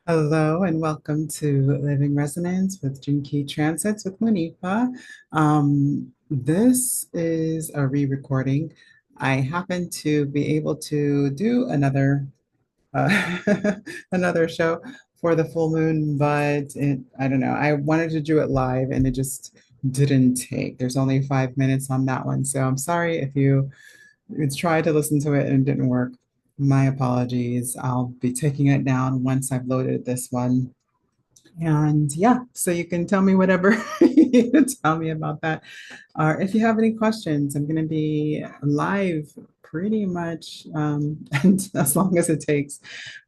Hello and welcome to Living Resonance with Jinky Transits with Monifa. This is a re-recording. I happen to be able to do another another show for the full moon, but I don't know. I wanted to do it live and it just didn't take. There's only 5 minutes on that one, so I'm sorry if you tried to listen to it and it didn't work. My apologies. I'll be taking it down once I've loaded this one. And yeah, so you can tell me whatever you need to tell me about that. Or if you have any questions, I'm going to be live pretty much and as long as it takes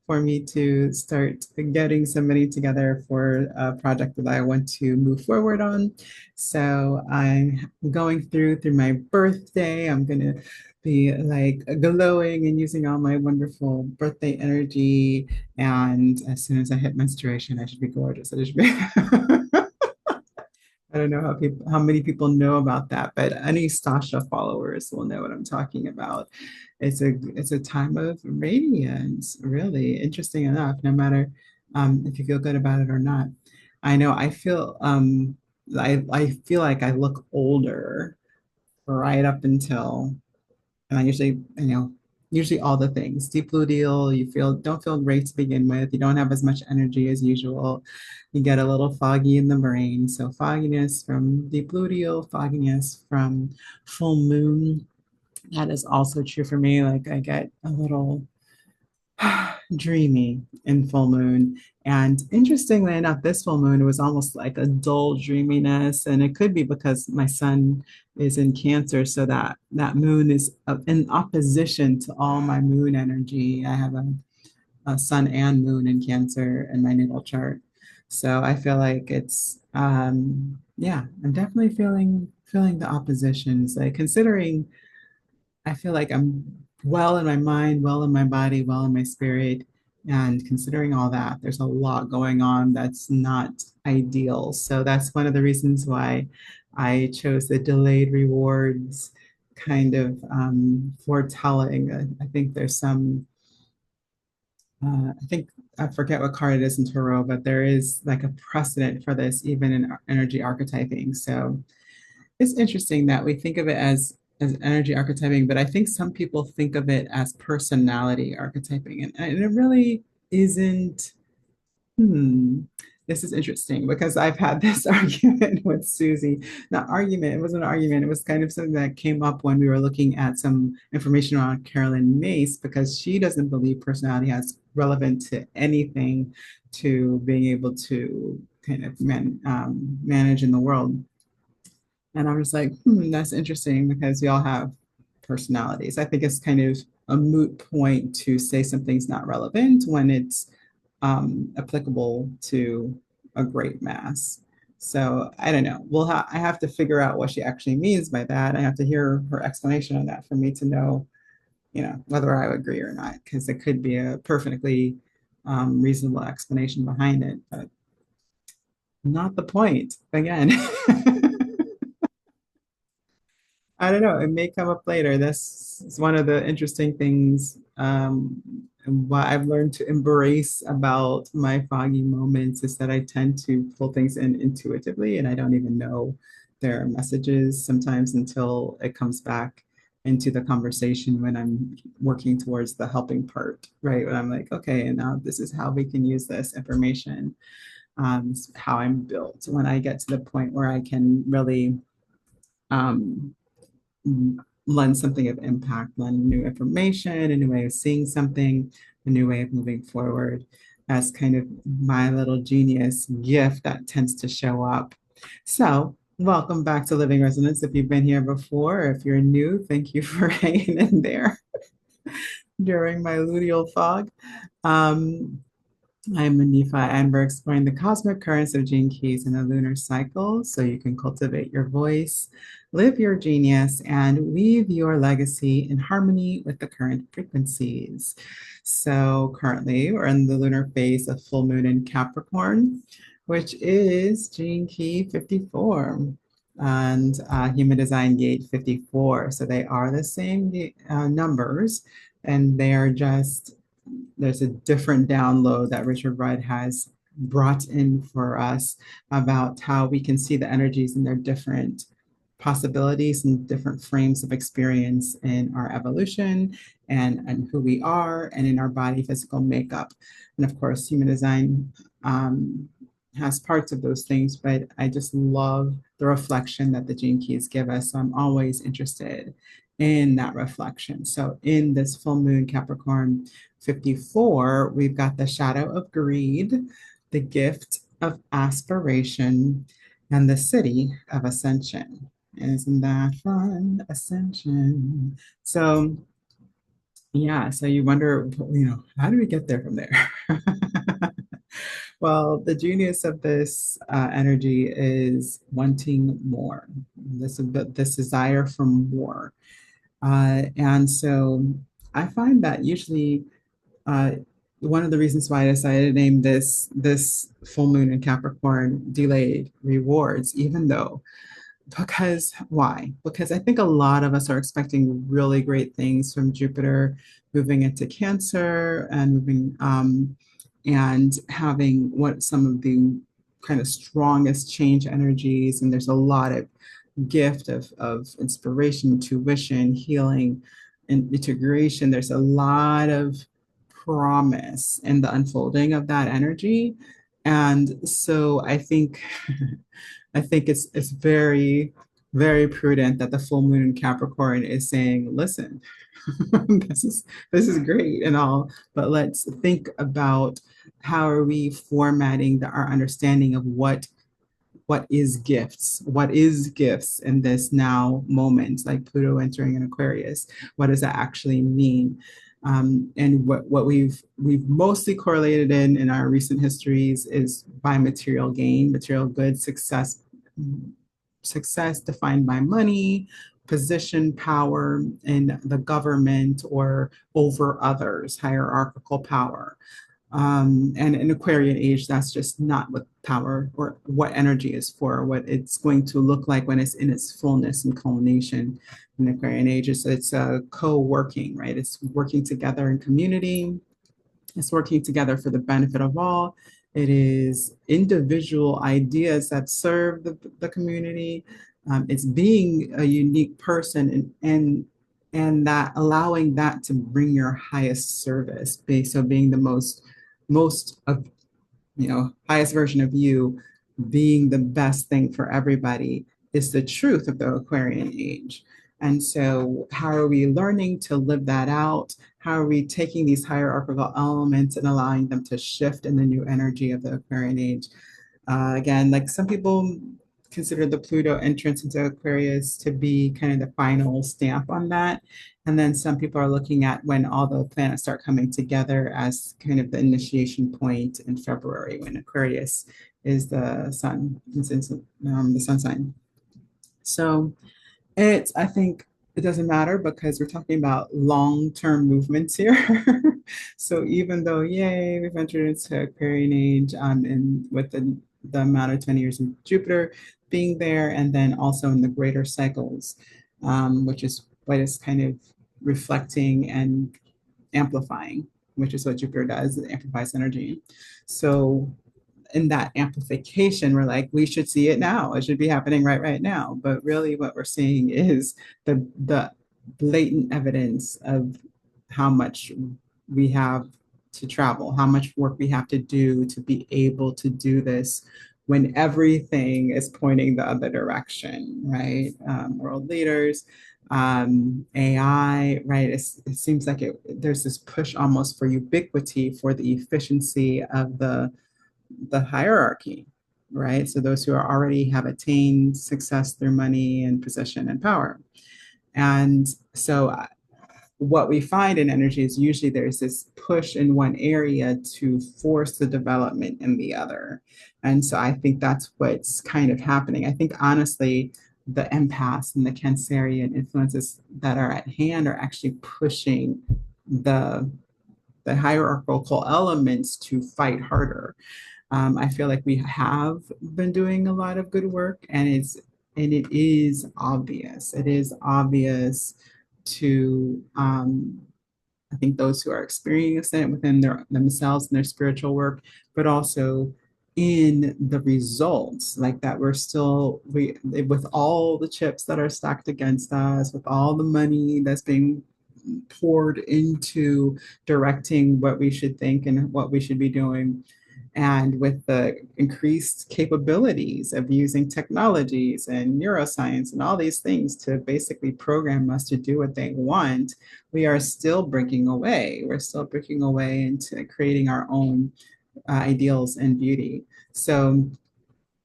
for me to start getting some money together for a project that I want to move forward on. So I'm going through my birthday. I'm going to be like glowing and using all my wonderful birthday energy. And as soon as I hit menstruation, I should be gorgeous. I should be I don't know how many people know about that, but any Stasha followers will know what I'm talking about. It's a time of radiance, really interesting enough, no matter if you feel good about it or not. I know I feel like I look older right up until and I usually, usually all the things. Deep blue deal, you don't feel great to begin with. You don't have as much energy as usual. You get a little foggy in the brain. So fogginess from deep blue deal, fogginess from full moon. That is also true for me. Like I get a little dreamy in full moon. And interestingly enough, this full moon was almost like a dull dreaminess. And it could be because my sun is in Cancer, so that moon is in opposition to all my moon energy. I have a sun and moon in Cancer in my natal chart. So I feel like it's yeah, I'm definitely feeling the oppositions. Like considering I feel like I'm well in my mind, well in my body, well in my spirit. And considering all that, there's a lot going on that's not ideal. So that's one of the reasons why I chose the delayed rewards kind of foretelling. I think there's some, I think I forget what card it is in Tarot, but there is like a precedent for this even in energy archetyping. So it's interesting that we think of it as energy archetyping, but I think some people think of it as personality archetyping, and it really isn't. Hmm. This is interesting because I've had this argument with Susie. Not argument, it wasn't an argument. It was kind of something that came up when we were looking at some information on Carolyn Mace because she doesn't believe personality has relevant to anything to being able to kind of manage in the world. And I was like, that's interesting because we all have personalities. I think it's kind of a moot point to say something's not relevant when it's applicable to a great mass. So I don't know. I have to figure out what she actually means by that. I have to hear her explanation on that for me to know, whether I agree or not, because it could be a perfectly reasonable explanation behind it, but not the point. Again. I don't know. It may come up later. This is one of the interesting things and what I've learned to embrace about my foggy moments is that I tend to pull things in intuitively and I don't even know their messages sometimes until it comes back into the conversation when I'm working towards the helping part, right? When I'm like, okay, and now this is how we can use this information, how I'm built. When I get to the point where I can really um, lend something of impact, lend new information, a new way of seeing something, a new way of moving forward. As kind of my little genius gift that tends to show up. So, welcome back to Living Resonance. If you've been here before, or if you're new, thank you for hanging in there during my luteal fog. Um, I'm Manifa, and we're exploring the cosmic currents of gene keys in the lunar cycle so you can cultivate your voice, live your genius, and weave your legacy in harmony with the current frequencies. So, currently, we're in the lunar phase of full moon in Capricorn, which is gene key 54 and human design gate 54. So, they are the same numbers and they are just there's a different download that Richard Rudd has brought in for us about how we can see the energies in their different possibilities and different frames of experience in our evolution and who we are and in our body physical makeup. And of course, human design has parts of those things, but I just love the reflection that the gene keys give us. So I'm always interested in that reflection. So in this full moon Capricorn 54, we've got the shadow of greed, the gift of aspiration, and the city of ascension. Isn't that fun? Ascension. So yeah, so you wonder, how do we get there from there? Well, the genius of this energy is wanting more. This desire for more. And so I find that usually uh, one of the reasons why I decided to name this full moon in Capricorn delayed rewards, even though because why? Because I think a lot of us are expecting really great things from Jupiter moving into Cancer and moving and having what some of the kind of strongest change energies. And there's a lot of gift of inspiration, tuition, healing, and integration. There's a lot of promise in the unfolding of that energy. And so I think I think it's very, very prudent that the full moon in Capricorn is saying, listen, this is great and all, but let's think about how are we formatting our understanding of what is gifts in this now moment, like Pluto entering an Aquarius. What does that actually mean? And what we've mostly correlated in our recent histories is by material gain, material goods, success defined by money, position, power in the government or over others, hierarchical power. And in Aquarian age, that's just not what power or what energy is for, what it's going to look like when it's in its fullness and culmination. In Aquarian age, it's co-working, right? It's working together in community. It's working together for the benefit of all. It is individual ideas that serve the community. It's being a unique person and that allowing that to bring your highest service, so being the most of highest version of you, being the best thing for everybody is the truth of the Aquarian age. And so how are we learning to live that out? How are we taking these hierarchical elements and allowing them to shift in the new energy of the Aquarian age? Again, like some people consider the Pluto entrance into Aquarius to be kind of the final stamp on that. And then some people are looking at when all the planets start coming together as kind of the initiation point in February when Aquarius is the sun, the sun sign. So I think it doesn't matter because we're talking about long-term movements here. So even though, yay, we've entered into Aquarian age, and with the amount of 20 years of Jupiter being there, and then also in the greater cycles, which is what is kind of reflecting and amplifying, which is what Jupiter does, it amplifies energy. So in that amplification, we're like, we should see it now. It should be happening right now. But really what we're seeing is the blatant evidence of how much we have to travel, how much work we have to do to be able to do this when everything is pointing the other direction, right? World leaders, AI, right? It seems like there's this push almost for ubiquity, for the efficiency of the hierarchy, right? So those who are already have attained success through money and position and power. And so what we find in energy is usually there's this push in one area to force the development in the other. And so I think that's what's kind of happening. I think honestly, the empaths and the Cancerian influences that are at hand are actually pushing the hierarchical elements to fight harder. I feel like we have been doing a lot of good work, and it is obvious. It is obvious to I think those who are experiencing it within themselves and their spiritual work, but also in the results, like that we're still we with all the chips that are stacked against us, with all the money that's being poured into directing what we should think and what we should be doing, and with the increased capabilities of using technologies and neuroscience and all these things to basically program us to do what they want, we are still breaking away. We're still breaking away into creating our own ideals and beauty. So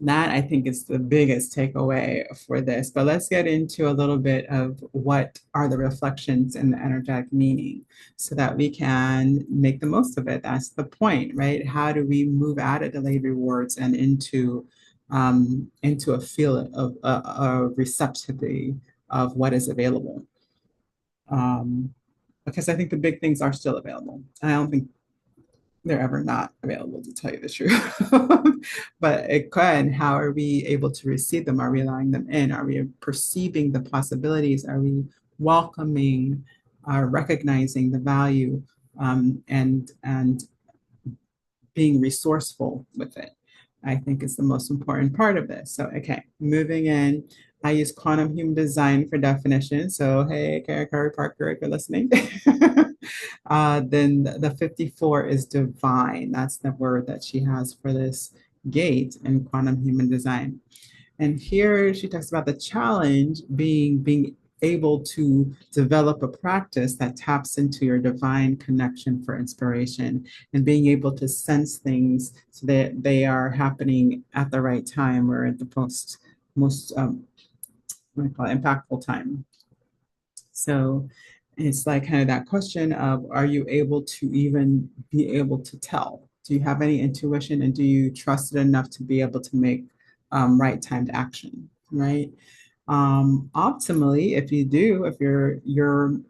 that I think is the biggest takeaway for this. But let's get into a little bit of what are the reflections and the energetic meaning so that we can make the most of it. That's the point, right? How do we move out of delayed rewards and into a feeling of a receptivity of what is available? Um, because I think the big things are still available. I don't think they're ever not available, to tell you the truth. But it can, how are we able to receive them? Are we allowing them in? Are we perceiving the possibilities? Are we welcoming, recognizing the value, and being resourceful with it? I think is the most important part of this. So, okay, moving in. I use quantum human design for definition. So, hey, Carrie Parker, if you're listening. Then the 54 is divine. That's the word that she has for this gate in quantum human design. And here she talks about the challenge being able to develop a practice that taps into your divine connection for inspiration and being able to sense things so that they are happening at the right time or at the most what do you call it, impactful time. So it's like kind of that question of, are you able to even be able to tell? Do you have any intuition and do you trust it enough to be able to make right timed action, right? Optimally, if you do, if you're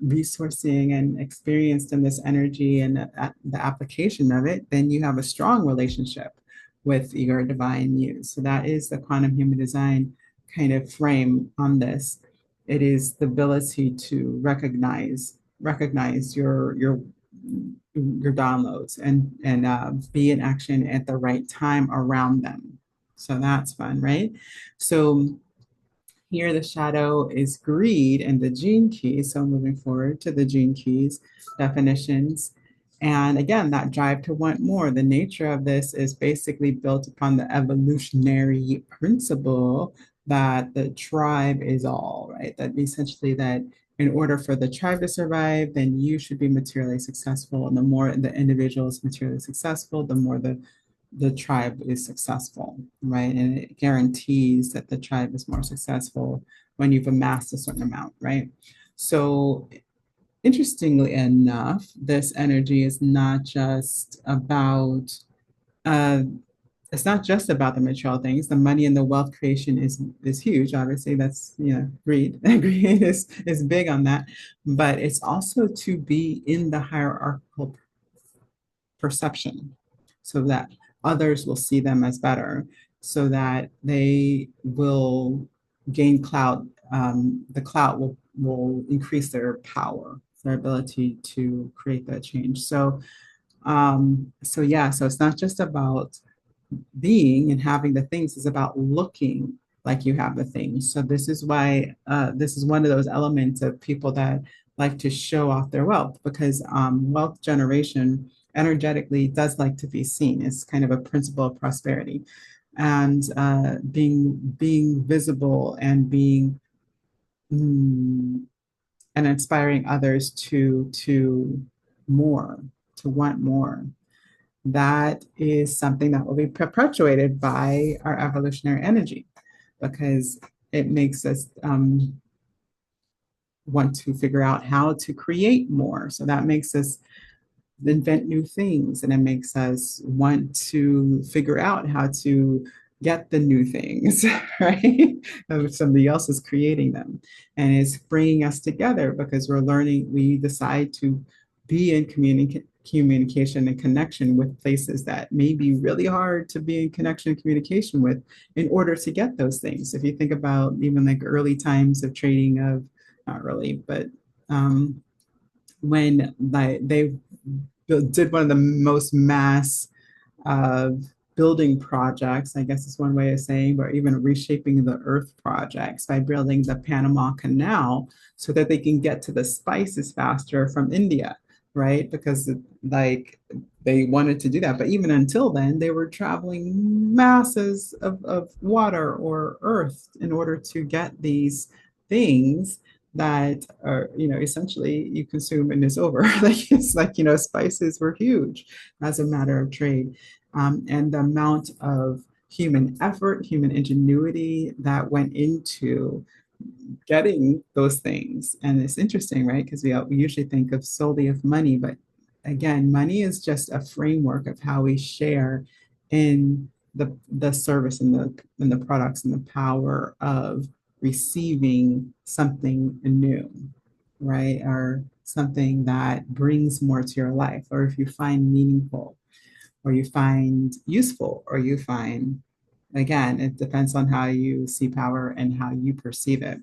resourcing and experienced in this energy and the application of it, then you have a strong relationship with your divine muse. So that is the quantum human design kind of frame on this. It is the ability to recognize your downloads and be in action at the right time around them. So that's fun, right? So here, the shadow is greed and the gene keys. So moving forward to the gene keys definitions. And again, that drive to want more. The nature of this is basically built upon the evolutionary principle that the tribe is all, right? That essentially that in order for the tribe to survive, then you should be materially successful. And the more the individual is materially successful, the more the tribe is successful, right? And it guarantees that the tribe is more successful when you've amassed a certain amount, right? So, interestingly enough, this energy is not just about uh, it's not just about the material things. The money and the wealth creation is huge. Obviously, that's greed. Greed is big on that, but it's also to be in the hierarchical perception so that others will see them as better, so that they will gain clout. The clout will increase their power, their ability to create that change. So yeah, so it's not just about being and having the things, it's about looking like you have the things. So this is why this is one of those elements of people that like to show off their wealth, because wealth generation energetically does like to be seen. It's kind of a principle of prosperity, and being visible and being and inspiring others to more, to want more. That is something that will be perpetuated by our evolutionary energy, because it makes us want to figure out how to create more. So that makes us invent new things, and it makes us want to figure out how to get the new things, right? Somebody else is creating them, and it's bringing us together because we're learning. We decide to be in communication and connection with places that may be really hard to be in connection and communication with in order to get those things. If you think about even like early times of trading of, not really, but when they did one of the most mass uh, building projects, I guess is one way of saying, or even reshaping the earth projects by building the Panama Canal so that they can get to the spices faster from India, right? Because like they wanted to do that. But even until then, they were traveling masses of water or earth in order to get these things that are, essentially you consume and it's over. Like it's like, spices were huge as a matter of trade. And the amount of human effort, human ingenuity that went into getting those things. And it's interesting, right? Because we usually think of solely of money, but again, money is just a framework of how we share in the service and the products and the power of receiving something new, right? Or something that brings more to your life, or if you find meaningful, or you find useful, or you find, again, it depends on how you see power and how you perceive it.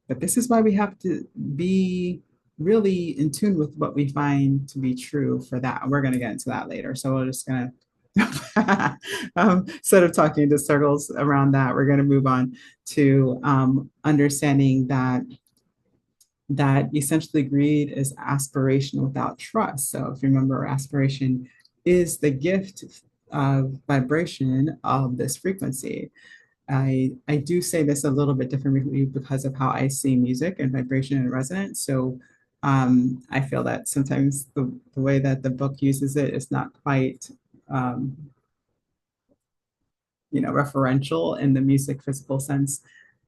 But this is why we have to be really in tune with what we find to be true for that. We're going to get into that later. So we're just going to, instead of talking into circles around that, we're going to move on to understanding that essentially greed is aspiration without trust. So if you remember, aspiration is the gift of vibration of this frequency. I do say this a little bit differently because of how I see music and vibration and resonance. So I feel that sometimes the way that the book uses it is not quite um, referential in the music physical sense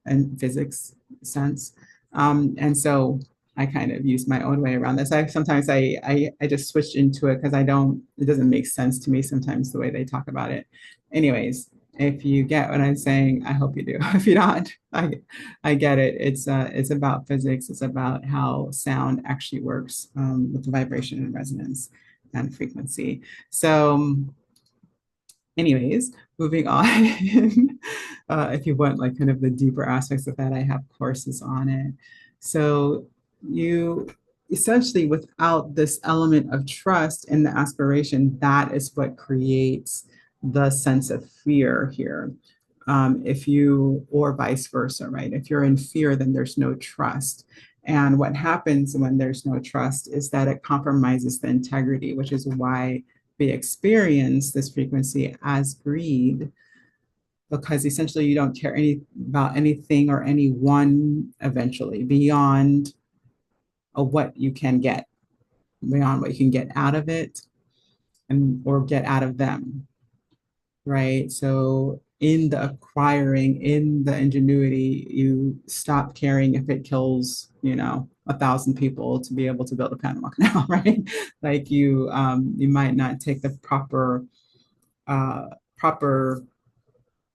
and physics sense. And so I kind of use my own way around this. I just switched into it because it doesn't make sense to me sometimes the way they talk about it. Anyways, if you get what I'm saying, I hope you do. If you don't, I get it. It's about physics. It's about how sound actually works with the vibration and resonance and frequency. So anyways, moving on. If you want like kind of the deeper aspects of that, I have courses on it. So you essentially, without this element of trust in the aspiration, that is what creates the sense of fear here. If you, or vice versa, right? If you're in fear, then there's no trust. And what happens when there's no trust is that it compromises the integrity, which is why we experience this frequency as greed, because essentially you don't care about anything or anyone eventually beyond what you can get, beyond what you can get out of it and or get out of them, right? So in the acquiring, in the ingenuity, you stop caring if it kills, 1,000 people to be able to build a Panama Canal, right? Like you might not take the uh, proper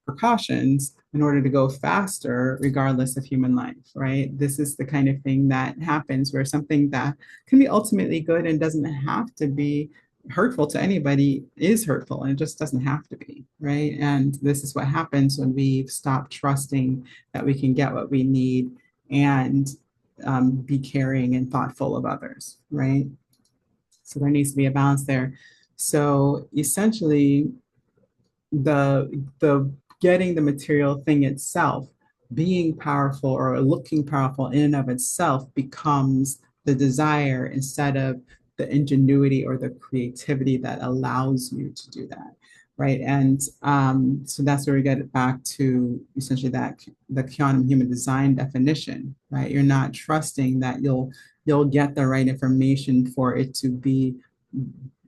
precautions in order to go faster, regardless of human life, right? This is the kind of thing that happens where something that can be ultimately good and doesn't have to be hurtful to anybody is hurtful, and it just doesn't have to be, right? And this is what happens when we stop trusting that we can get what we need and be caring and thoughtful of others, right? So there needs to be a balance there. So essentially, the getting the material thing itself, being powerful or looking powerful in and of itself becomes the desire instead of the ingenuity or the creativity that allows you to do that, right? And so that's where we get it back to essentially that the quantum human design definition, right? You're not trusting that you'll get the right information for it to be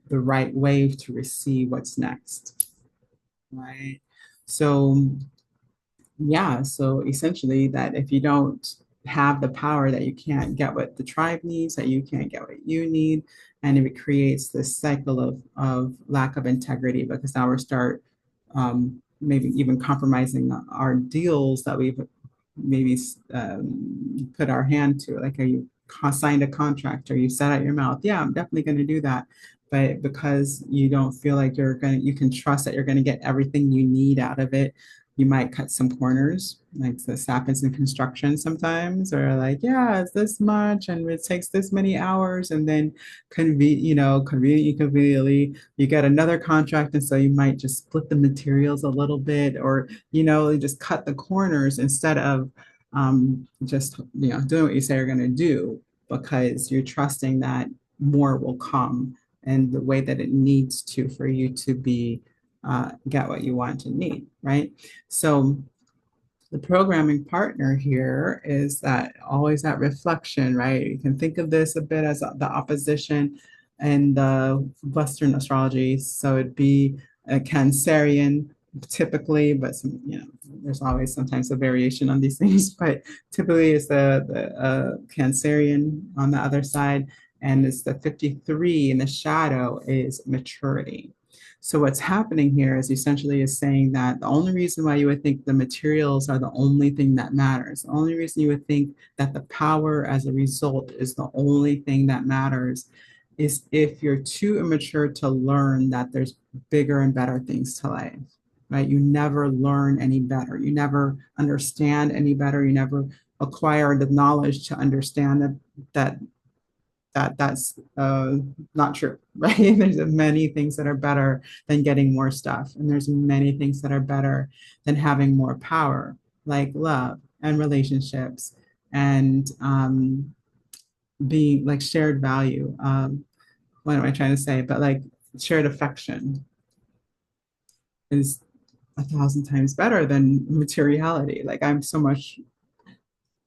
the right wave to receive what's next, right? So, yeah, so essentially, that if you don't have the power, that you can't get what the tribe needs, that you can't get what you need, and it creates this cycle of lack of integrity because now we start maybe even compromising our deals that we've maybe put our hand to. Like, are you signed a contract or you said out your mouth, yeah, I'm definitely going to do that. But because you don't feel like you can trust that you're going to get everything you need out of it, you might cut some corners, like this happens in construction sometimes, or like, yeah, it's this much and it takes this many hours, and then conveniently you get another contract, and so you might just split the materials a little bit, or you just cut the corners instead of just doing what you say you're going to do, because you're trusting that more will come and the way that it needs to for you to be get what you want and need, right? So the programming partner here is that always that reflection, right? You can think of this a bit as the opposition in the Western astrology. So it'd be a Cancerian typically, but there's always sometimes a variation on these things, but typically it's the Cancerian on the other side, and it's the 53 in the shadow is maturity. So what's happening here is essentially is saying that the only reason why you would think the materials are the only thing that matters, the only reason you would think that the power as a result is the only thing that matters, is if you're too immature to learn that there's bigger and better things to life, right? You never learn any better. You never understand any better. You never acquire the knowledge to understand that's not true, right? There's many things that are better than getting more stuff, and there's many things that are better than having more power, like love and relationships, and being like shared value. What am I trying to say? But like shared affection is 1,000 times better than materiality. Like I'm so much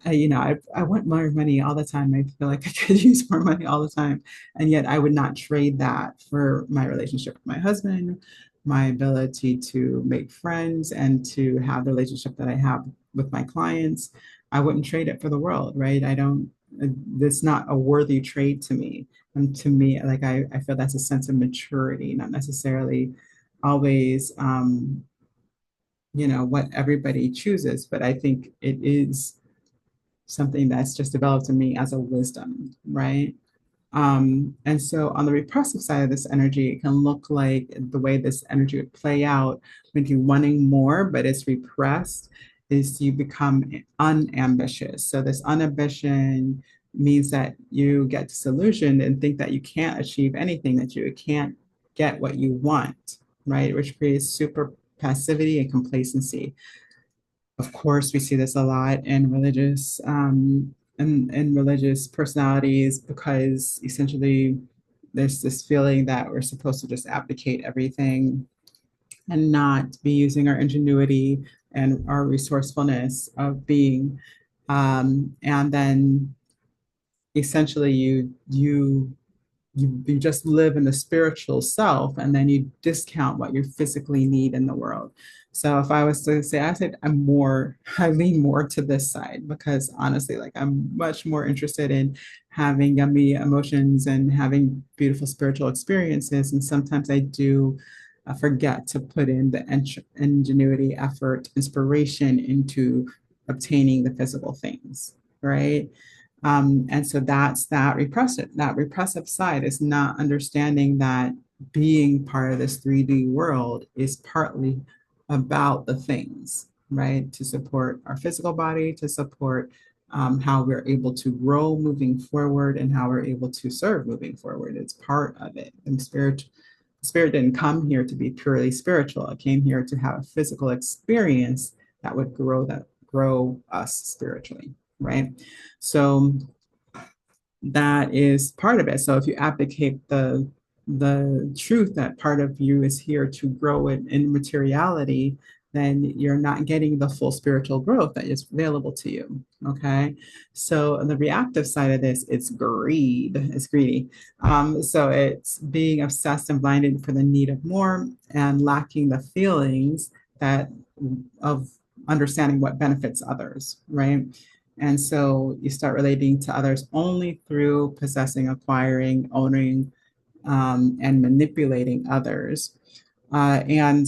I want more money all the time. I feel like I could use more money all the time. And yet I would not trade that for my relationship with my husband, my ability to make friends and to have the relationship that I have with my clients. I wouldn't trade it for the world, right? I don't, It's not a worthy trade to me. And to me, like I feel that's a sense of maturity, not necessarily always what everybody chooses, but I think it is something that's just developed in me as a wisdom, right? And so on the repressive side of this energy, it can look like the way this energy would play out when you're wanting more, but it's repressed, is you become unambitious. So this unambition means that you get disillusioned and think that you can't achieve anything, that you can't get what you want, right? Which creates super passivity and complacency. Of course, we see this a lot in religious personalities, because essentially there's this feeling that we're supposed to just abdicate everything and not be using our ingenuity and our resourcefulness of being. And then essentially you just live in the spiritual self, and then you discount what you physically need in the world. So if I was to say, I said I lean more to this side, because honestly, like I'm much more interested in having yummy emotions and having beautiful spiritual experiences. And sometimes I do forget to put in the ingenuity, effort, inspiration into obtaining the physical things, right? And so that's that repressive side is not understanding that being part of this 3D world is partly about the things, right? To support our physical body, to support how we're able to grow moving forward and how we're able to serve moving forward. It's part of it. And spirit didn't come here to be purely spiritual. It came here to have a physical experience that would grow us spiritually, right? So that is part of it. So if you abdicate the truth that part of you is here to grow it in materiality, then you're not getting the full spiritual growth that is available to you. Okay. So on the reactive side of this, it's greed. It's greedy. So it's being obsessed and blinded for the need of more and lacking the feelings that of understanding what benefits others, right? And so you start relating to others only through possessing, acquiring, owning, and manipulating others. And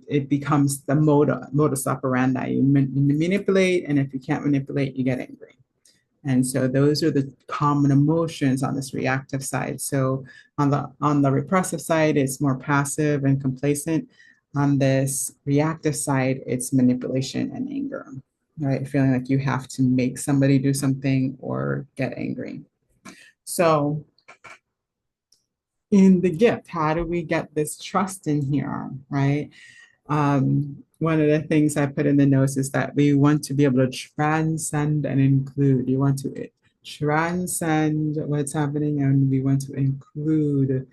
it becomes the modus operandi. You manipulate, and if you can't manipulate, you get angry. And so those are the common emotions on this reactive side. So on the repressive side, it's more passive and complacent. On this reactive side, it's manipulation and anger, right? Feeling like you have to make somebody do something or get angry. So, in the gift, how do we get this trust in here, right? One of the things I put in the notes is that we want to be able to transcend and include. You want to transcend what's happening, and we want to include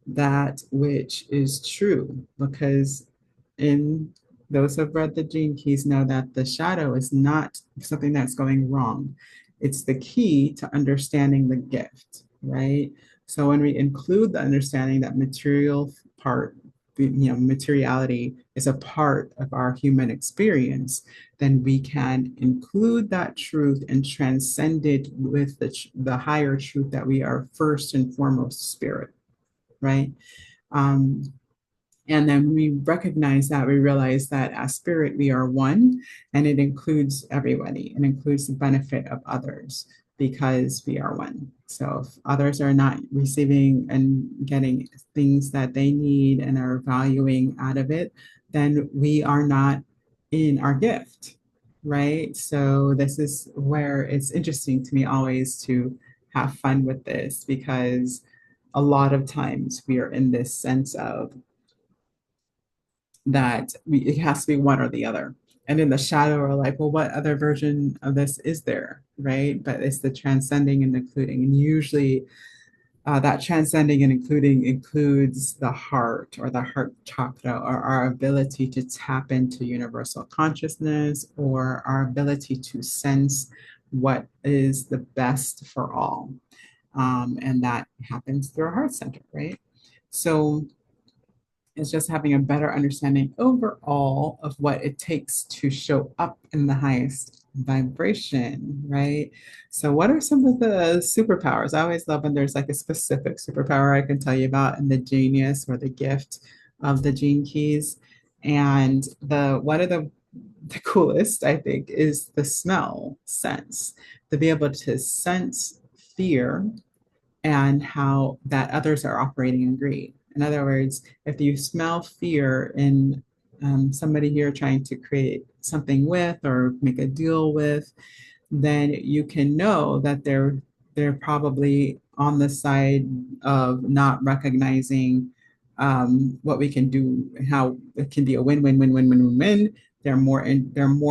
that which is true, because in those who have read the Gene Keys know that the shadow is not something that's going wrong. It's the key to understanding the gift, right? So when we include the understanding that material part, materiality is a part of our human experience, then we can include that truth and transcend it with the higher truth that we are first and foremost spirit, right? Um, and then we recognize that, we realize that as spirit, we are one, and it includes everybody. It includes the benefit of others because we are one. So if others are not receiving and getting things that they need and are valuing out of it, then we are not in our gift, right? So this is where it's interesting to me always to have fun with this, because a lot of times we are in this sense of it has to be one or the other. And in the shadow, we're like, well, what other version of this is there, right? But it's the transcending and including. And usually that transcending and including includes the heart or the heart chakra, or our ability to tap into universal consciousness, or our ability to sense what is the best for all. And that happens through our heart center, right? So is just having a better understanding overall of what it takes to show up in the highest vibration, right? So, what are some of the superpowers? I always love when there's like a specific superpower I can tell you about in the genius or the gift of the gene keys. And the one of the coolest, I think, is the smell sense, to be able to sense fear and how that others are operating in greed. In other words, if you smell fear in somebody here trying to create something with or make a deal with, then you can know that they're probably on the side of not recognizing what we can do, how it can be a win-win-win-win-win-win-win. They're more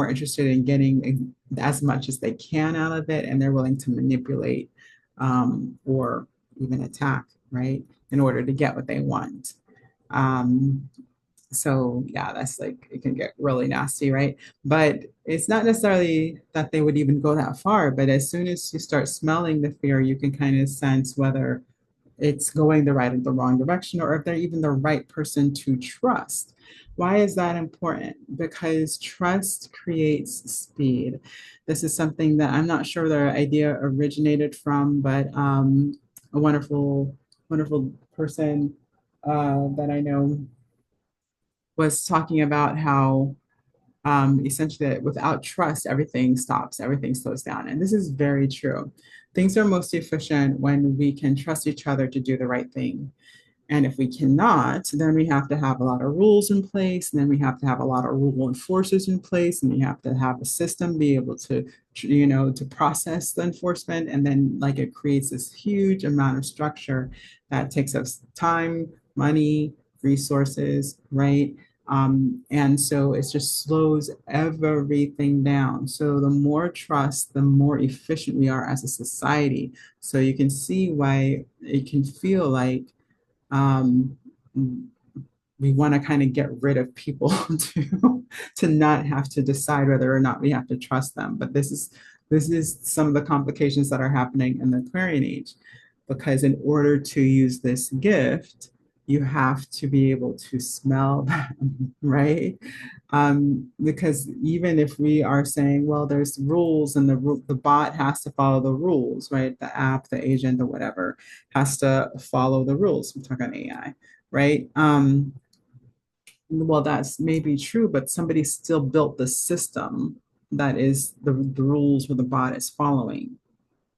interested in getting as much as they can out of it, and they're willing to manipulate or even attack, right, in order to get what they want. Um, so yeah, that's like, it can get really nasty, right? But it's not necessarily that they would even go that far, but as soon as you start smelling the fear, you can kind of sense whether it's going the right or the wrong direction, or if they're even the right person to trust. Why is that important? Because trust creates speed. This is something that I'm not sure the idea originated from, but a wonderful person that I know was talking about how essentially that without trust, everything stops, everything slows down. And this is very true. Things are most efficient when we can trust each other to do the right thing. And if we cannot, then we have to have a lot of rules in place, and then we have to have a lot of rule enforcers in place, and you have to have a system be able to, to process the enforcement. And then like it creates this huge amount of structure that takes us time, money, resources, right? And so it just slows everything down. So the more trust, the more efficient we are as a society. So you can see why it can feel like um, we want to kind of get rid of people to not have to decide whether or not we have to trust them. But this is some of the complications that are happening in the Aquarian age, because in order to use this gift, you have to be able to smell them, right? Because even if we are saying, well, there's rules and the bot has to follow the rules, right? The app, the agent, or whatever has to follow the rules. We talk about AI, right? Well, that's maybe true, but somebody still built the system that is the rules where the bot is following,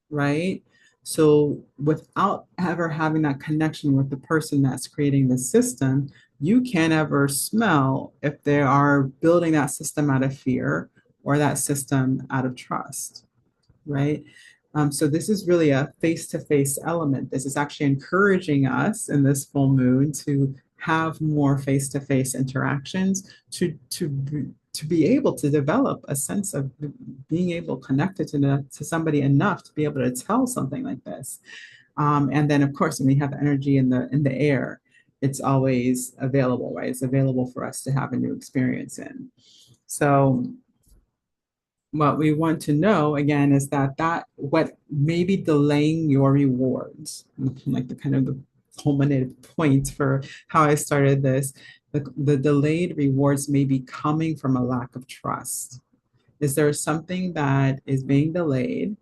right? So without ever having that connection with the person that's creating the system, you can't ever smell if they are building that system out of fear or that system out of trust, right? So this is really a face-to-face element. This is actually encouraging us in this full moon to have more face-to-face interactions to be able to develop a sense of being able connected to somebody enough to be able to tell something like this. And then, of course, when we have energy in the air, it's always available, right? It's available for us to have a new experience in. So what we want to know again is that what may be delaying your rewards, like the kind of the culminative point for how I started this, the delayed rewards may be coming from a lack of trust. Is there something that is being delayed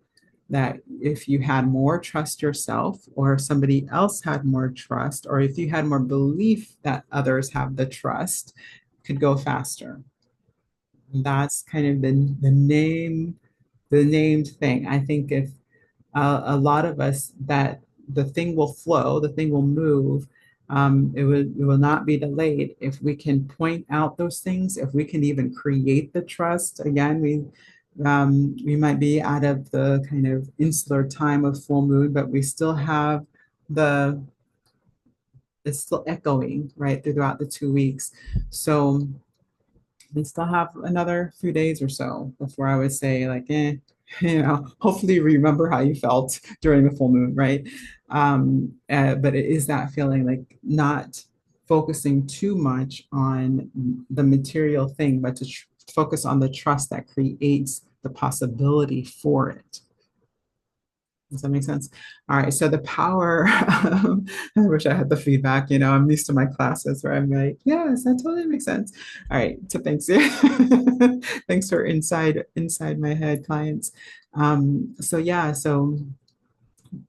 that if you had more trust yourself, or if somebody else had more trust, or if you had more belief that others have the trust, could go faster? That's kind of the named thing. I think if a lot of us that the thing will flow, the thing will move. It will not be delayed if we can point out those things. If we can even create the trust. Again, we might be out of the kind of insular time of full moon, but we still have the it's still echoing right throughout the 2 weeks. So we still have another few days or so before I would say like, hopefully you remember how you felt during the full moon, right? But it is that feeling like not focusing too much on the material thing, but to focus on the trust that creates the possibility for it. Does that make sense? All right. So the power, I wish I had the feedback. I'm used to my classes where I'm like, yes, that totally makes sense. All right. So thanks. Thanks for inside my head clients. So yeah, so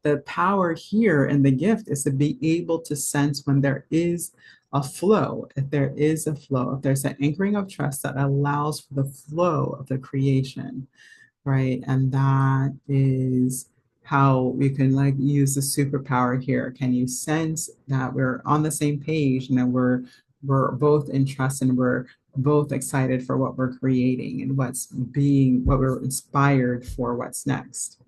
the power here and the gift is to be able to sense when there is a flow, if there is a flow, if there's an anchoring of trust that allows for the flow of the creation, right? And that is how we can like use the superpower here. Can you sense that we're on the same page and that we're both in trust and we're both excited for what we're creating and what we're inspired for what's next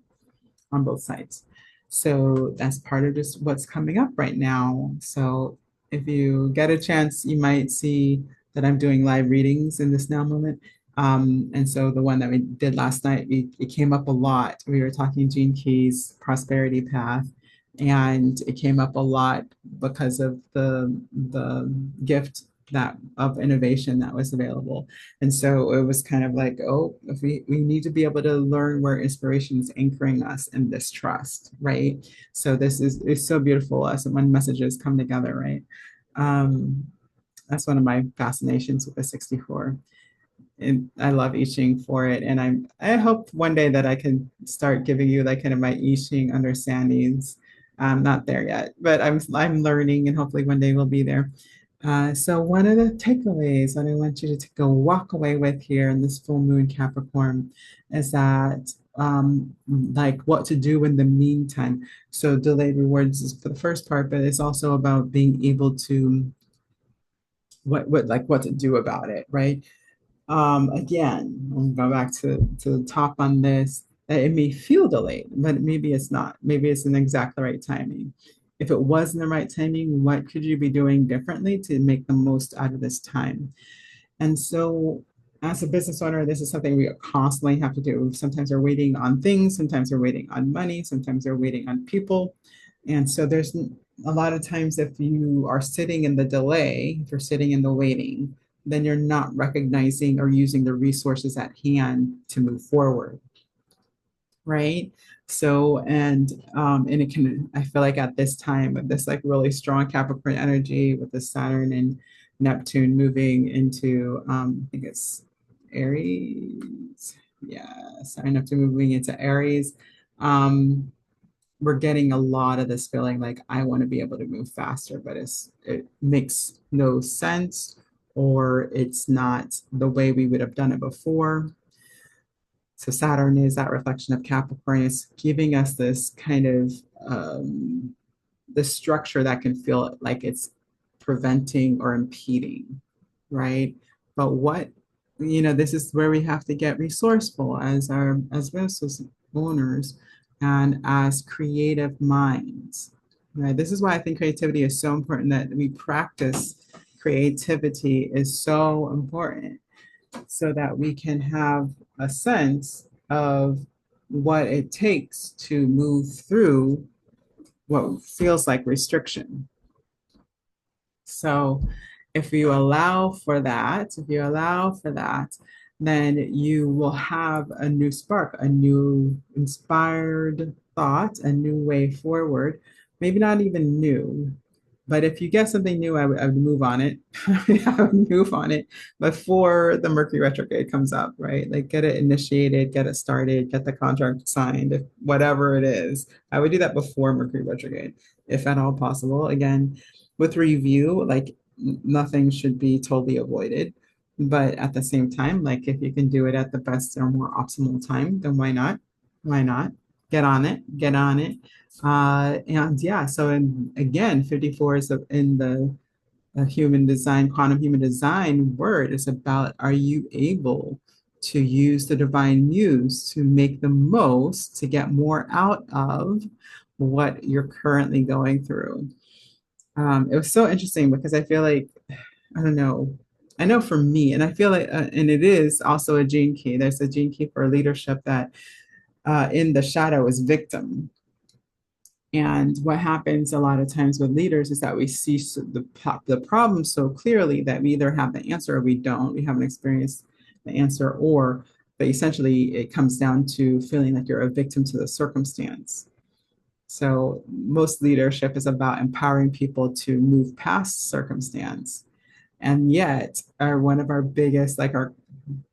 on both sides. So that's part of just what's coming up right now. So if you get a chance, you might see that I'm doing live readings in this now moment. And so the one that we did last night, it came up a lot. We were talking Gene Key's Prosperity Path, and it came up a lot because of the gift that of innovation that was available. And so it was kind of like, oh, if we need to be able to learn where inspiration is anchoring us in this trust, right? So this is it's so beautiful as when messages come together, right? Um, that's one of my fascinations with the 64. And I love I Ching for it. And I hope one day that I can start giving you like kind of my I Ching understandings. I'm not there yet, but I'm learning, and hopefully one day we'll be there. So one of the takeaways that I want you to go walk away with here in this full moon Capricorn is that like what to do in the meantime. So delayed rewards is for the first part, but it's also about being able to what to do about it, right? Again, I'll go back to the top on this. That it may feel delayed, but maybe it's not. Maybe it's in exact the right timing. If it was in the right timing, what could you be doing differently to make the most out of this time? And so, as a business owner, this is something we constantly have to do. Sometimes we're waiting on things, sometimes we're waiting on money, sometimes we're waiting on people. And so, there's a lot of times if you are sitting in the delay, if you're sitting in the waiting, then you're not recognizing or using the resources at hand to move forward, right? So and it can, I feel like at this time with this like really strong Capricorn energy with the Saturn and Neptune moving into I think it's Aries. Yeah, Saturn Neptune moving into Aries. Um we're getting a lot of this feeling like I want to be able to move faster, but it makes no sense, or it's not the way we would have done it before. So Saturn is that reflection of Capricorn. It's giving us this kind of the structure that can feel like it's preventing or impeding, right? But what, this is where we have to get resourceful as business owners and as creative minds, right? This is why I think creativity is so important, that we practice creativity is so important so that we can have a sense of what it takes to move through what feels like restriction. So if you allow for that, then you will have a new spark, a new inspired thought, a new way forward. Maybe not even new, but if you get something new, I would move on it. I would move on it before the Mercury retrograde comes up, right? Like get it initiated, get it started, get the contract signed, if, whatever it is. I would do that before Mercury retrograde, if at all possible. Again, with review, like nothing should be totally avoided. But at the same time, like if you can do it at the best or more optimal time, then why not? Why not? Get on it, get on it. And yeah, so again, 54 is in the human design, quantum human design word is about, are you able to use the divine muse to make the most, to get more out of what you're currently going through? It was so interesting because I feel like, I don't know, I know for me, and I feel like, and it is also a gene key. There's a gene key for leadership that in the shadow is victim. And what happens a lot of times with leaders is that we see the problem so clearly that we either have the answer or we don't. We haven't experienced the answer, or, but essentially it comes down to feeling like you're a victim to the circumstance. So most leadership is about empowering people to move past circumstance. And yet, one of our biggest, like our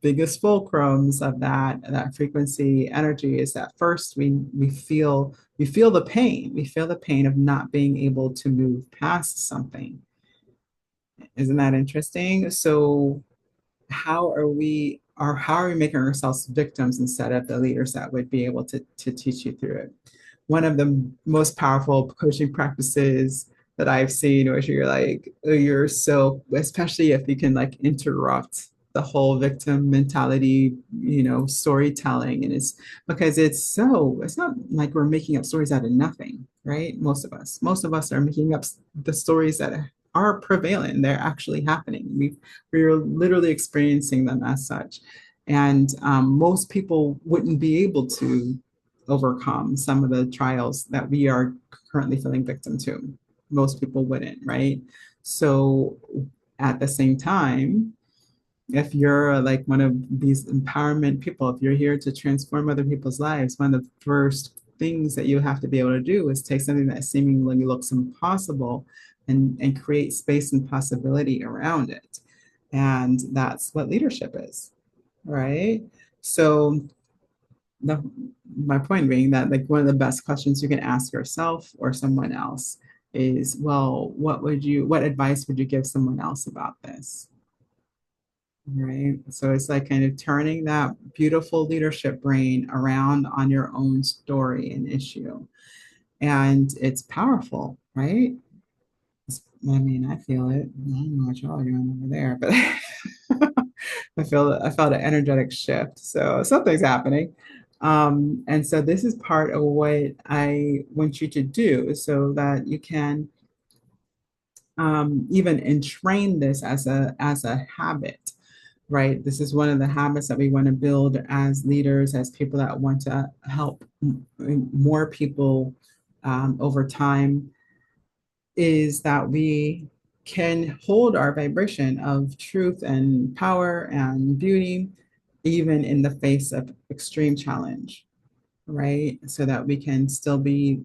biggest fulcrums of that frequency energy is that first we feel the pain. We feel the pain of not being able to move past something. Isn't that interesting? So how are we making ourselves victims instead of the leaders that would be able to teach you through it? One of the most powerful coaching practices that I've seen, which you're like, oh, you're so, especially if you can like interrupt the whole victim mentality, storytelling. And it's because it's not like we're making up stories out of nothing, right? Most of us are making up the stories that are prevalent. They're actually happening. We're literally experiencing them as such. And most people wouldn't be able to overcome some of the trials that we are currently feeling victim to. Most people wouldn't, right? So at the same time, if you're like one of these empowerment people, if you're here to transform other people's lives, one of the first things that you have to be able to do is take something that seemingly looks impossible and create space and possibility around it. And that's what leadership is, right? So the, my point being that like one of the best questions you can ask yourself or someone else is, well, what advice would you give someone else about this? Right. So it's like kind of turning that beautiful leadership brain around on your own story and issue. And it's powerful, right? I mean, I feel it. I don't know what y'all are doing over there, but I felt an energetic shift. So something's happening. And so this is part of what I want you to do so that you can even entrain this as a habit, right? This is one of the habits that we want to build as leaders, as people that want to help more people over time, is that we can hold our vibration of truth and power and beauty, even in the face of extreme challenge, right? So that we can still be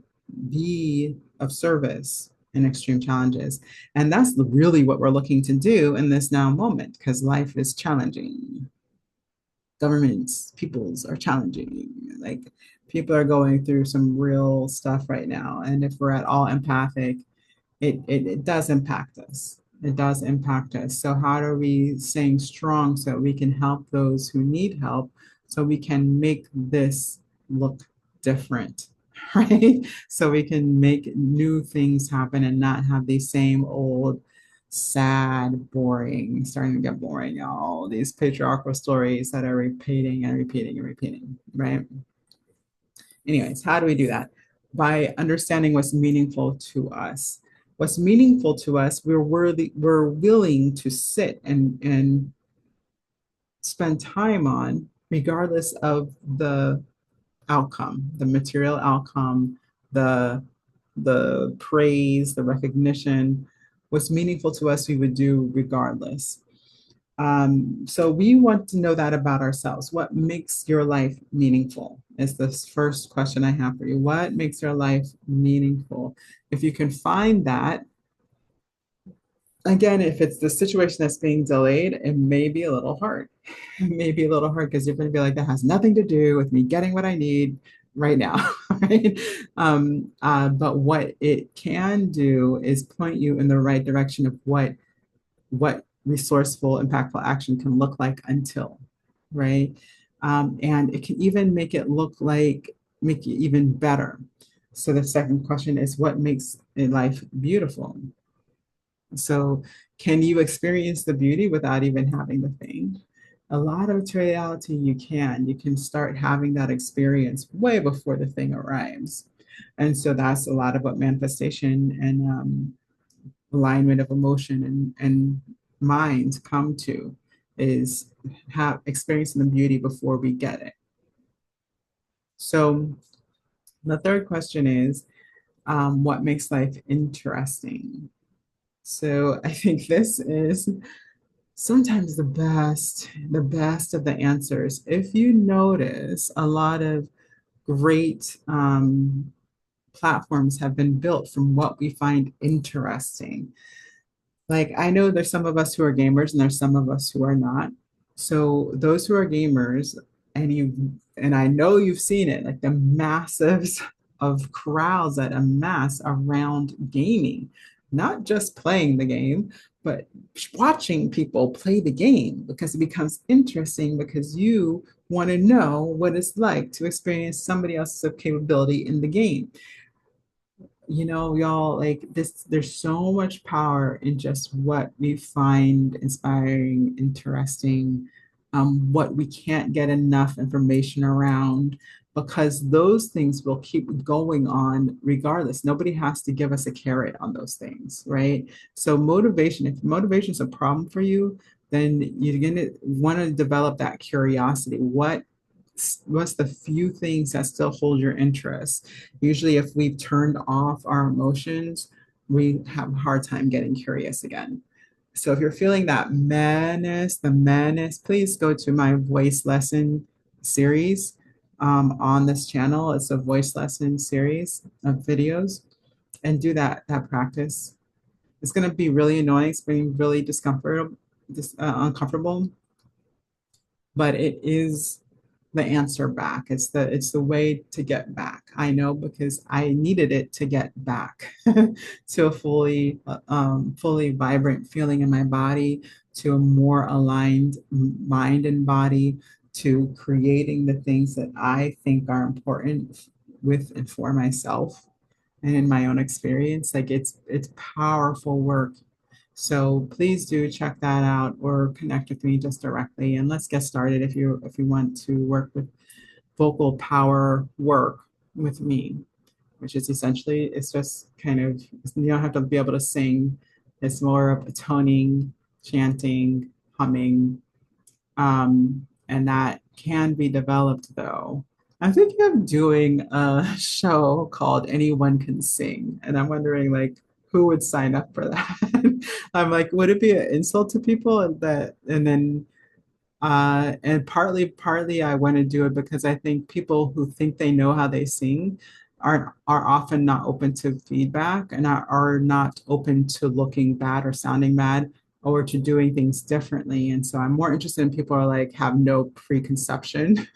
of service in extreme challenges. And that's really what we're looking to do in this now moment, because life is challenging. Governments, peoples are challenging. Like people are going through some real stuff right now. And if we're at all empathic, it does impact us. It does impact us. So how are we staying strong so we can help those who need help, so we can make this look different, right? So we can make new things happen and not have these same old sad, boring, starting to get boring, all these patriarchal stories that are repeating and repeating and repeating, right? Anyways, how do we do that? By understanding what's meaningful to us. What's meaningful to us, we're willing to sit and spend time on, regardless of the outcome, the material outcome, the the praise, the recognition. What's meaningful to us, we would do regardless. So we want to know that about ourselves. What makes your life meaningful is the first question I have for you. What makes your life meaningful? If you can find that, again, if it's the situation that's being delayed, it may be a little hard. It may be a little hard because you're going to be like, that has nothing to do with me getting what I need right now, right? But what it can do is point you in the right direction of what resourceful, impactful action can look like until, right? And it can even make it even better. So the second question is, what makes a life beautiful? So can you experience the beauty without even having the thing? A lot of reality you can. You can start having that experience way before the thing arrives. And so that's a lot of what manifestation and alignment of emotion and mind come to is have experiencing the beauty before we get it. So the third question is, what makes life interesting? So I think this is sometimes the best of the answers. If you notice, a lot of great platforms have been built from what we find interesting. Like, I know there's some of us who are gamers and there's some of us who are not. So those who are gamers, and I know you've seen it, like the massive of crowds that amass around gaming, not just playing the game, but watching people play the game because it becomes interesting because you want to know what it's like to experience somebody else's capability in the game. Y'all, like this, there's so much power in just what we find inspiring, interesting, what we can't get enough information around, because those things will keep going on regardless. Nobody has to give us a carrot on those things, right? So motivation, if motivation is a problem for you, then you're going to want to develop that curiosity. What's the few things that still hold your interest? Usually, if we've turned off our emotions, we have a hard time getting curious again. So if you're feeling that madness, please go to my voice lesson series on this channel. It's a voice lesson series of videos, and do that practice. It's going to be really annoying. It's being really uncomfortable, but it is the answer back. It's the way to get back. I know because I needed it to get back to a fully vibrant feeling in my body, to a more aligned mind and body, to creating the things that I think are important with and for myself and in my own experience. Like it's powerful work. So please do check that out or connect with me just directly, and let's get started if you want to work with vocal power work with me, which is essentially, it's just kind of, you don't have to be able to sing. It's more of a toning, chanting, humming, and that can be developed though. I'm thinking of doing a show called Anyone Can Sing, and I'm wondering like who would sign up for that. I'm like, would it be an insult to people and then and partly I want to do it because I think people who think they know how they sing are often not open to feedback and are not open to looking bad or sounding bad or to doing things differently. And so I'm more interested in people who are like have no preconception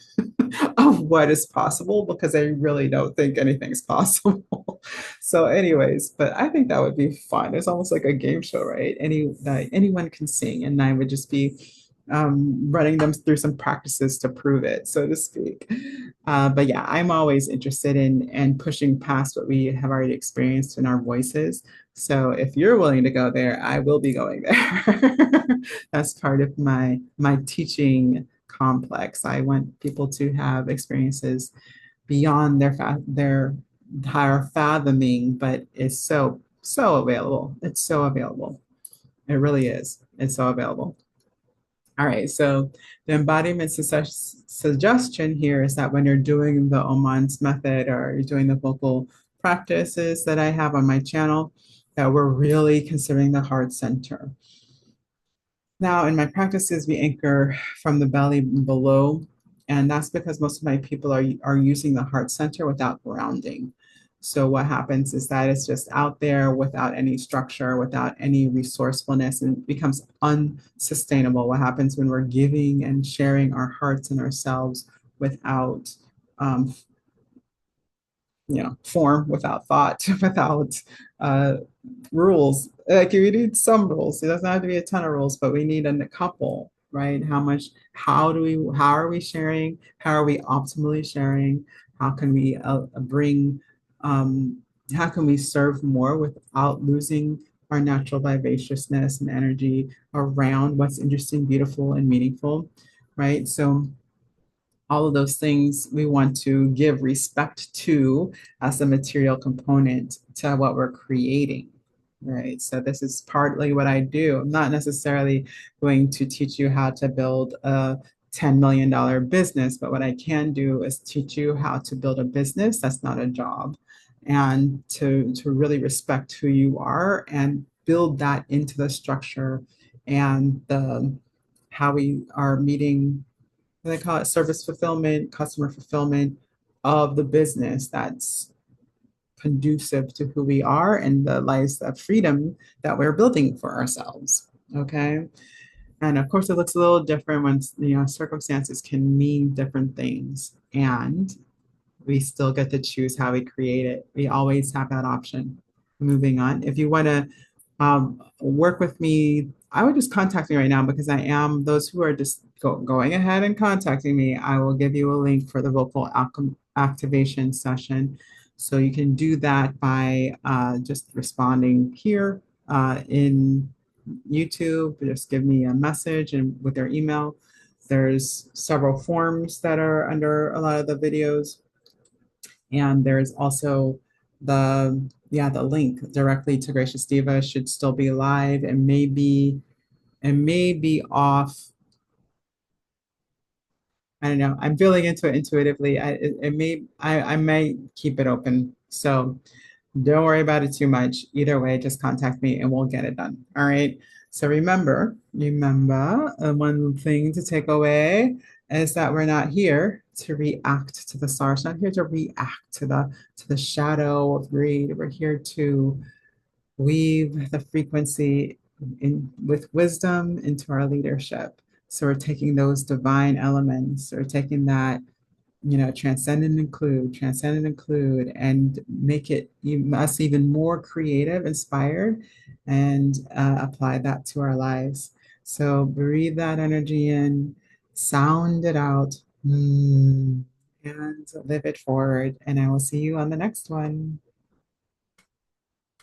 of what is possible because I really don't think anything's possible. So, anyways, but I think that would be fun. It's almost like a game show, right? Anyone can sing, and I would just be running them through some practices to prove it, so to speak. But yeah, I'm always interested in pushing past what we have already experienced in our voices So if you're willing to go there, I will be going there. That's part of my teaching complex. I want people to have experiences beyond their higher fathoming, but it's so available. It's so available. It really is. It's so available. All right, so the embodiment suggestion here is that when you're doing the Oman's method or you're doing the vocal practices that I have on my channel, that we're really considering the heart center. Now, in my practices, we anchor from the belly below, and that's because most of my people are using the heart center without grounding. So what happens is that it's just out there without any structure, without any resourcefulness, and it becomes unsustainable. What happens when we're giving and sharing our hearts and ourselves without um, form, without thought, without uh, rules. Like we need some rules. It doesn't have to be a ton of rules, but we need a couple, right? How are we sharing? How are we optimally sharing? How can we um, how can we serve more without losing our natural vivaciousness and energy around what's interesting, beautiful, and meaningful, right? So all of those things we want to give respect to as a material component to what we're creating, right? So this is partly what I do. I'm not necessarily going to teach you how to build a $10 million business, but what I can do is teach you how to build a business that's not a job, and to really respect who you are and build that into the structure and the how we are meeting, they call it service fulfillment, customer fulfillment of the business that's conducive to who we are and the lives of freedom that we're building for ourselves. Okay. And of course, it looks a little different when, circumstances can mean different things. And we still get to choose how we create it. We always have that option. Moving on. If you want to work with me, I would just contact me right now because I am, those who are just going ahead and contacting me, I will give you a link for the vocal activation session. So you can do that by just responding here in YouTube. Just give me a message and with their email. There's several forms that are under a lot of the videos. And there's also the link directly to Gracious Diva should still be live and maybe off. I don't know. I'm feeling into it intuitively. I might keep it open. So don't worry about it too much. Either way, just contact me and we'll get it done. All right. So remember, one thing to take away is that we're not here to react to the stars, not here to react to the shadow of greed. We're here to weave the frequency in with wisdom into our leadership. So we're taking those divine elements, we're taking that, transcend and include, and make it us even more creative, inspired, and apply that to our lives. So breathe that energy in, sound it out, and live it forward. And I will see you on the next one.